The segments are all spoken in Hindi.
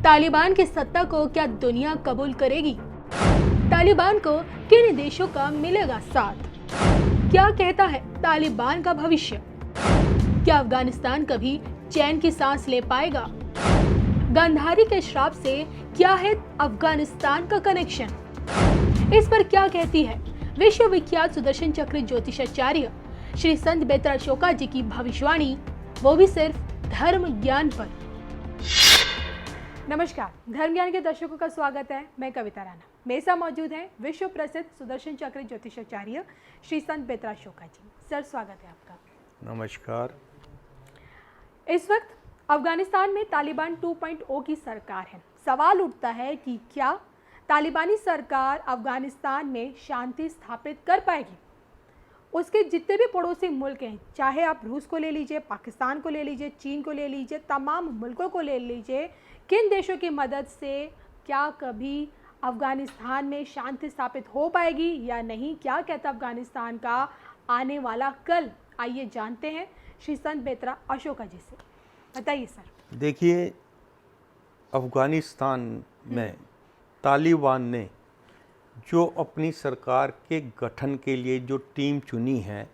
तालिबान की सत्ता को क्या दुनिया कबूल करेगी? तालिबान को किन देशों का मिलेगा साथ? क्या कहता है तालिबान का भविष्य? क्या अफगानिस्तान कभी चैन की सांस ले पाएगा? गांधारी के श्राप से क्या है अफगानिस्तान का कनेक्शन? इस पर क्या कहती है विश्व विख्यात सुदर्शन चक्र ज्योतिषाचार्य श्री संत बेतरा अशोका जी की भविष्यवाणी, वो भी सिर्फ धर्म ज्ञान पर। नमस्कार, धर्म ज्ञान के दर्शकों का स्वागत है। मैं कविता राणा, मेरे साथ मौजूद है विश्व प्रसिद्ध सुदर्शन चक्र ज्योतिषाचार्य श्री संत बेतरा अशोका जी। सर, स्वागत है आपका। नमस्कार। इस वक्त अफगानिस्तान में तालिबान 2.0 की सरकार है। सवाल उठता है कि क्या तालिबानी सरकार अफगानिस्तान में शांति स्थापित कर पाएगी? उसके जितने भी पड़ोसी मुल्क हैं, चाहे आप रूस को ले लीजिए, पाकिस्तान को ले लीजिए, चीन को ले लीजिए, तमाम मुल्कों को ले लीजिए, किन देशों की मदद से क्या कभी अफगानिस्तान में शांति स्थापित हो पाएगी या नहीं? क्या कहता अफगानिस्तान का आने वाला कल? आइए जानते हैं श्री संत बेतरा अशोका जी से। बताइए सर। देखिए, अफगानिस्तान में तालिबान ने जो अपनी सरकार के गठन के लिए जो टीम चुनी है,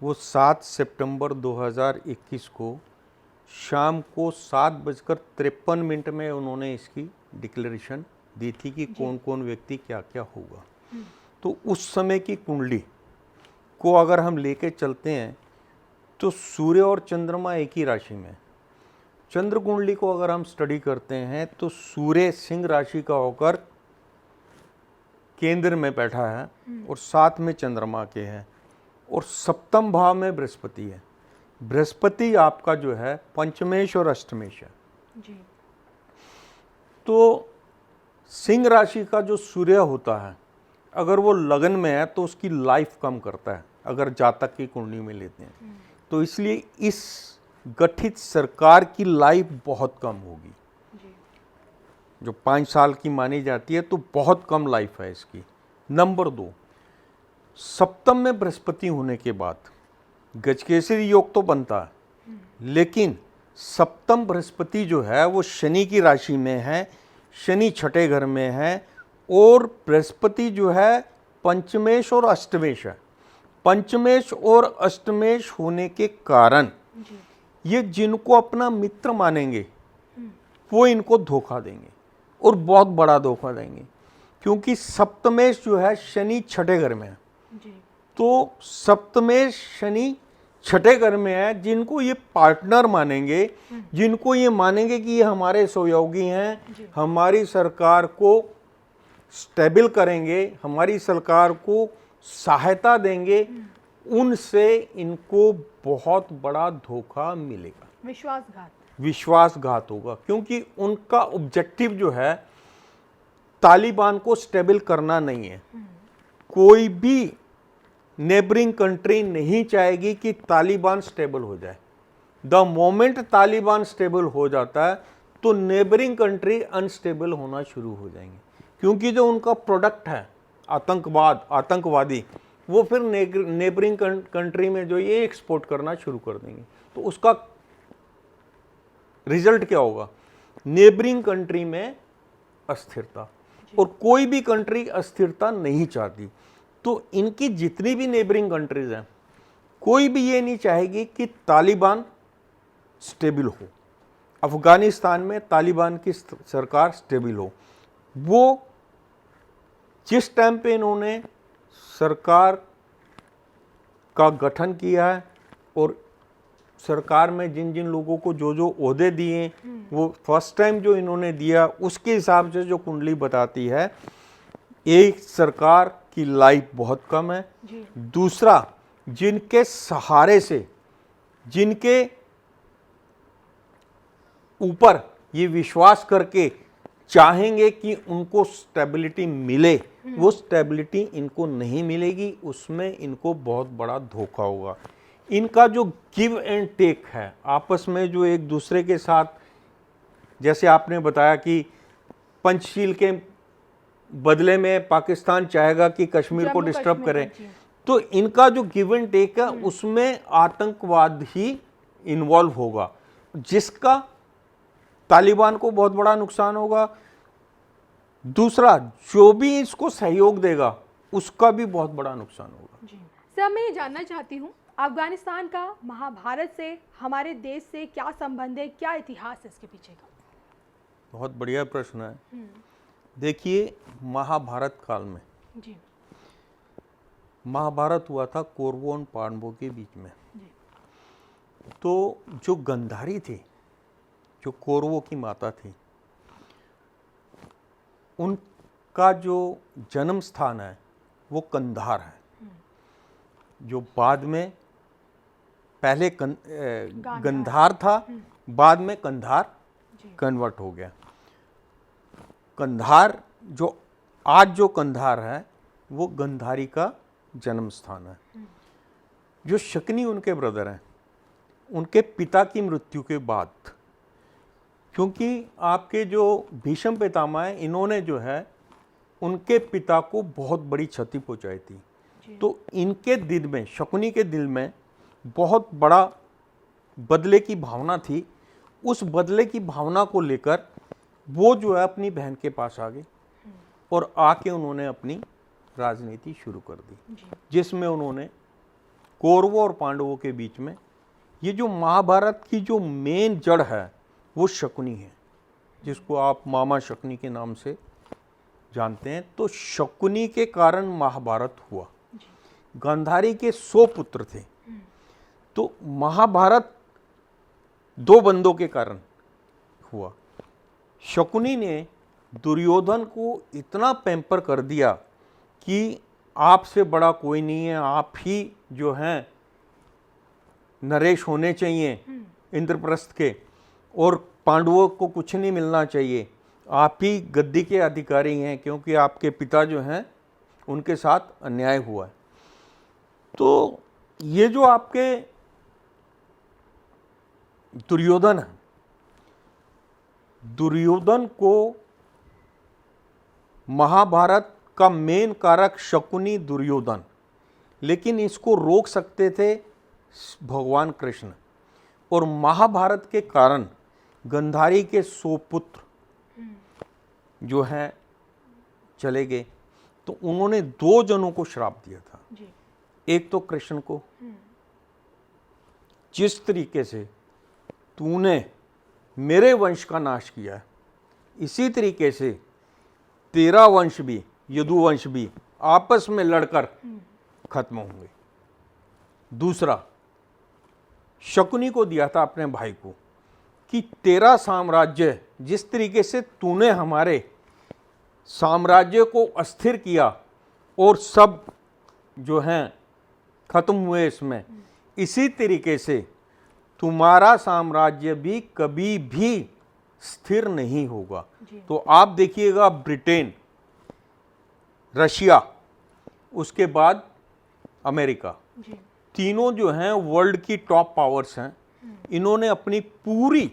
वो 7 सितंबर 2021 को शाम को 7:53 में उन्होंने इसकी डिक्लेरेशन दी थी कि कौन कौन व्यक्ति क्या क्या होगा। तो उस समय की कुंडली को अगर हम लेके चलते हैं तो सूर्य और चंद्रमा एक ही राशि में। चंद्र कुंडली को अगर हम स्टडी करते हैं तो सूर्य सिंह राशि का होकर केंद्र में बैठा है और साथ में चंद्रमा के है, और सप्तम भाव में बृहस्पति है। बृहस्पति आपका जो है पंचमेश और अष्टमेश है जी। तो सिंह राशि का जो सूर्य होता है, अगर वो लगन में है तो उसकी लाइफ कम करता है, अगर जातक की कुंडली में लेते हैं तो। इसलिए इस गठित सरकार की लाइफ बहुत कम होगी, जो 5 साल की मानी जाती है, तो बहुत कम लाइफ है इसकी। नंबर 2, सप्तम में बृहस्पति होने के बाद गजकेसरी योग तो बनता है, लेकिन सप्तम बृहस्पति जो है वो शनि की राशि में है, शनि छठे घर में है, और बृहस्पति जो है पंचमेश और अष्टमेश है। पंचमेश और अष्टमेश होने के कारण ये जिनको अपना मित्र मानेंगे वो इनको धोखा देंगे, और बहुत बड़ा धोखा देंगे, क्योंकि सप्तमेश जो है शनि छठे घर में है जी। तो सप्तमेश शनि छठे घर में है, जिनको ये पार्टनर मानेंगे, जिनको ये मानेंगे कि ये हमारे सहयोगी हैं, हमारी सरकार को स्टेबल करेंगे, हमारी सरकार को सहायता देंगे, उनसे इनको बहुत बड़ा धोखा मिलेगा, विश्वासघात होगा। क्योंकि उनका ऑब्जेक्टिव जो है तालिबान को स्टेबल करना नहीं है। कोई भी नेबरिंग कंट्री नहीं चाहेगी कि तालिबान स्टेबल हो जाए। द मोमेंट तालिबान स्टेबल हो जाता है तो नेबरिंग कंट्री अनस्टेबल होना शुरू हो जाएंगे, क्योंकि जो उनका प्रोडक्ट है आतंकवादी, वो फिर नेबरिंग कंट्री में जो ये एक्सपोर्ट करना शुरू कर देंगे। तो उसका रिजल्ट क्या होगा? नेबरिंग कंट्री में अस्थिरता, और कोई भी कंट्री अस्थिरता नहीं चाहती। तो इनकी जितनी भी नेबरिंग कंट्रीज हैं, कोई भी ये नहीं चाहेगी कि तालिबान स्टेबल हो, अफगानिस्तान में तालिबान की सरकार स्टेबल हो। वो जिस टाइम पे इन्होंने सरकार का गठन किया है और सरकार में जिन जिन लोगों को जो जो ओहदे दिए, वो फर्स्ट टाइम जो इन्होंने दिया, उसके हिसाब से जो कुंडली बताती है, एक सरकार की लाइफ बहुत कम है। दूसरा, जिनके सहारे से, जिनके ऊपर ये विश्वास करके चाहेंगे कि उनको स्टेबिलिटी मिले, वो स्टेबिलिटी इनको नहीं मिलेगी, उसमें इनको बहुत बड़ा धोखा होगा। इनका जो गिव एंड टेक है आपस में, जो एक दूसरे के साथ, जैसे आपने बताया कि पंचशील के बदले में पाकिस्तान चाहेगा कि कश्मीर को डिस्टर्ब करें, तो इनका जो गिव एंड टेक है उसमें आतंकवाद ही इन्वॉल्व होगा, जिसका तालिबान को बहुत बड़ा नुकसान होगा। दूसरा, जो भी इसको सहयोग देगा उसका भी बहुत बड़ा नुकसान होगा। जी सर, मैं ये जानना चाहती हूँ, अफगानिस्तान का महाभारत से हमारे देश से क्या संबंध है, क्या इतिहास है इसके पीछे का? बहुत बढ़िया प्रश्न है। देखिए, महाभारत काल में, जी महाभारत हुआ था कौरवों और पांडवों के बीच में। जी तो जो गंधारी थे, जो कौरवों की माता थी, उनका जो जन्म स्थान है वो कंधार है, जो बाद में पहले गंधार था, बाद में कंधार कन्वर्ट हो गया। कंधार जो आज जो कंधार है वो गंधारी का जन्म स्थान है। जो शकुनी उनके ब्रदर हैं, उनके पिता की मृत्यु के बाद, क्योंकि आपके जो भीष्म पितामह हैं, इन्होंने जो है उनके पिता को बहुत बड़ी क्षति पहुंचाई थी, तो इनके दिल में, शकुनी के दिल में बहुत बड़ा बदले की भावना थी। उस बदले की भावना को लेकर वो जो है अपनी बहन के पास आ गए और आके उन्होंने अपनी राजनीति शुरू कर दी, जिसमें उन्होंने कौरवों और पांडवों के बीच में, ये जो महाभारत की जो मेन जड़ है वो शकुनी है, जिसको आप मामा शकुनी के नाम से जानते हैं। तो शकुनी के कारण महाभारत हुआ। गांधारी के 100 पुत्र थे, तो महाभारत 2 बंदों के कारण हुआ। शकुनी ने दुर्योधन को इतना पैम्पर कर दिया कि आपसे बड़ा कोई नहीं है, आप ही जो हैं नरेश होने चाहिए इंद्रप्रस्थ के, और पांडवों को कुछ नहीं मिलना चाहिए, आप ही गद्दी के अधिकारी हैं, क्योंकि आपके पिता जो हैं उनके साथ अन्याय हुआ है। तो ये जो आपके दुर्योधन है, दुर्योधन को महाभारत का मेन कारक शकुनी दुर्योधन, लेकिन इसको रोक सकते थे भगवान कृष्ण। और महाभारत के कारण गंधारी के 100 पुत्र जो हैं चले गए, तो उन्होंने 2 जनों को श्राप दिया था। एक तो कृष्ण को, जिस तरीके से तूने मेरे वंश का नाश किया है, इसी तरीके से तेरा वंश भी, यदुवंश भी आपस में लड़कर खत्म होंगे। दूसरा, शकुनी को दिया था अपने भाई को कि तेरा साम्राज्य, जिस तरीके से तूने हमारे साम्राज्य को अस्थिर किया और सब जो हैं खत्म हुए इसमें, इसी तरीके से तुम्हारा साम्राज्य भी कभी भी स्थिर नहीं होगा। तो आप देखिएगा, ब्रिटेन, रशिया, उसके बाद अमेरिका, तीनों जो हैं वर्ल्ड की टॉप पावर्स हैं। इन्होंने अपनी पूरी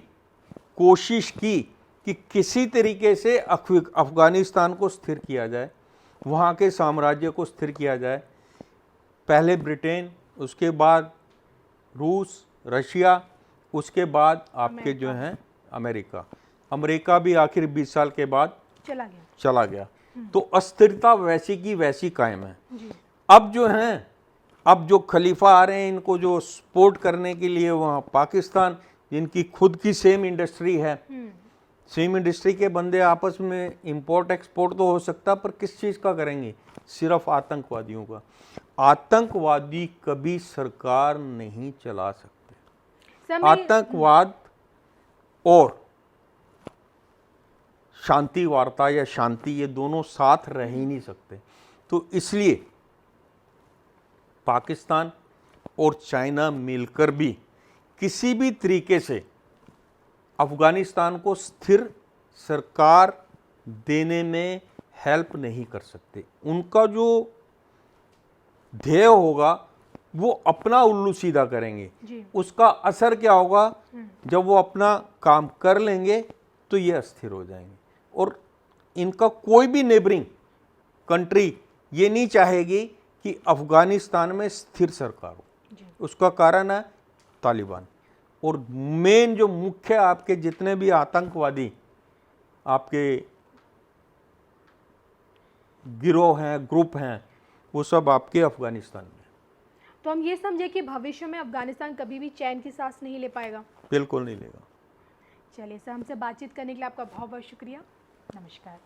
कोशिश की कि किसी तरीके से अफगानिस्तान को स्थिर किया जाए, वहाँ के साम्राज्य को स्थिर किया जाए। पहले ब्रिटेन, उसके बाद रूस, रशिया, उसके बाद आपके जो हैं अमेरिका। अमेरिका भी आखिर 20 साल के बाद चला गया। तो अस्थिरता वैसी की वैसी कायम है। अब जो हैं, अब जो खलीफा आ रहे हैं, इनको जो सपोर्ट करने के लिए वहाँ पाकिस्तान, जिनकी खुद की सेम इंडस्ट्री है, सेम इंडस्ट्री के बंदे आपस में इंपोर्ट एक्सपोर्ट तो हो सकता, पर किस चीज़ का करेंगे? सिर्फ आतंकवादियों का। आतंकवादी कभी सरकार नहीं चला सकते। आतंकवाद और शांति वार्ता या शांति, ये दोनों साथ रह ही नहीं सकते। तो इसलिए पाकिस्तान और चाइना मिलकर भी किसी भी तरीके से अफगानिस्तान को स्थिर सरकार देने में हेल्प नहीं कर सकते। उनका जो ध्येय होगा वो अपना उल्लू सीधा करेंगे। उसका असर क्या होगा? जब वो अपना काम कर लेंगे तो ये अस्थिर हो जाएंगे। और इनका कोई भी नेबरिंग कंट्री ये नहीं चाहेगी कि अफगानिस्तान में स्थिर सरकार हो। उसका कारण है तालिबान। और मेन जो मुख्य आपके जितने भी आतंकवादी आपके गिरोह हैं, ग्रुप हैं, वो सब आपके अफगानिस्तान में। तो हम ये समझे कि भविष्य में अफगानिस्तान कभी भी चैन की सांस नहीं ले पाएगा? बिल्कुल नहीं लेगा। चलिए सर, हमसे बातचीत करने के लिए आपका बहुत बहुत शुक्रिया। नमस्कार।